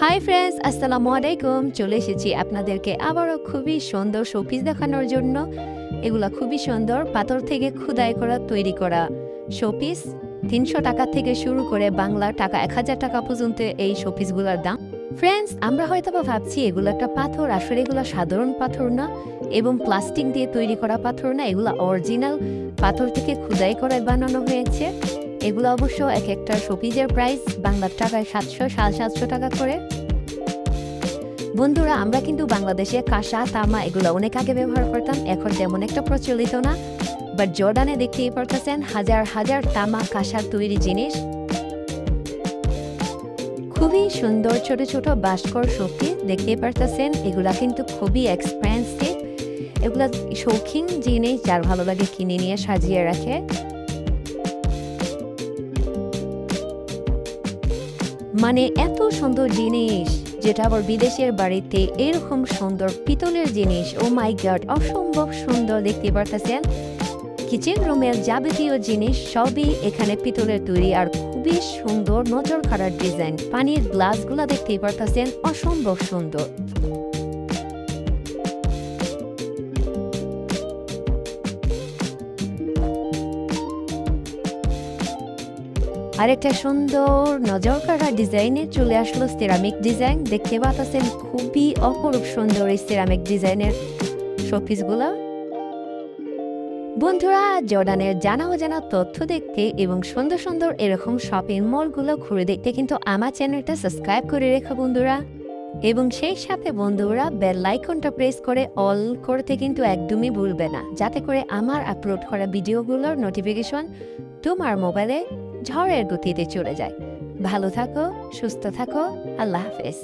Hi friends, আসসালামু আলাইকুম। চলে এসেছি আপনাদেরকে আবারও খুবই সুন্দর শোপিস দেখানোর জন্য। এগুলা খুবই সুন্দর, পাথর থেকে খোদাই করা তৈরি করা শোপিস। 300 টাকা থেকে শুরু করে বাংলা টাকা 1000 টাকা পর্যন্ত এই শোপিসগুলোর দাম। ফ্রেন্ডস, আমরা হয়তো ভাবছি এগুলো একটা পাথর, আসলে এগুলো সাধারণ পাথর না এবং প্লাস্টিক দিয়ে তৈরি করা পাথর না, এগুলো অরিজিনাল পাথর থেকে খোদাই করে বানানো হয়েছে। এগুলো অবশ্য এক একটা শোপিসের প্রাইস বাংলার টাকায় 700-750 টাকা করে। বন্ধুরা, আমরা কিন্তু বাংলাদেশে কাঁসা তামা এগুলো অনেক আগে ব্যবহার করতাম, এখন তেমন একটা প্রচলিত না। বাট জর্ডানে দেখতেই পারতেছেন হাজার হাজার তামা কাঁসার তৈরি জিনিস, খুবই সুন্দর ছোট ছোট ভাস্কর শোপিস দেখতেই পারতেছেন। এগুলা কিন্তু খুবই এক্সপেন্সিভ, এগুলা শৌখিন জিনিস, যার ভালো লাগে কিনে নিয়ে সাজিয়ে রাখে। মানে এত সুন্দর জিনিস, যেটা আবার বিদেশের বাড়িতে এরকম সুন্দর পিতলের জিনিস, ও মাই গড, অসম্ভব সুন্দর দেখতে পারতেছেন। কিচেন রুমের যাবতীয় জিনিস সবই এখানে পিতলের তৈরি, আর খুবই সুন্দর নজর কাড়ার ডিজাইন। পানির গ্লাসগুলা দেখতেই পারতেছেন, অসম্ভব সুন্দর। আরেকটা সুন্দর নজর কাড়া ডিজাইনে চলে আসলো সিরামিক ডিজাইন। দেখতে পাচ্ছেন খুবই অপরূপ সুন্দর এই সিরামিক ডিজাইনের শোপিসগুলো। বন্ধুরা, জর্ডানের জানা অজানা তথ্য দেখতে এবং সুন্দর সুন্দর এরকম শপিং মলগুলো ঘুরে দেখতে কিন্তু আমার চ্যানেলটা সাবস্ক্রাইব করে রেখো বন্ধুরা, এবং সেই সাথে বন্ধুরা বেল আইকনটা প্রেস করে অল করতে কিন্তু একদমই ভুলবে না, যাতে করে আমার আপলোড করা ভিডিওগুলোর নোটিফিকেশন তোমার মোবাইলে ঝড়ের গতিতে চলে যায়। ভালো থাকো, সুস্থ থাকো, আল্লাহ হাফেজ।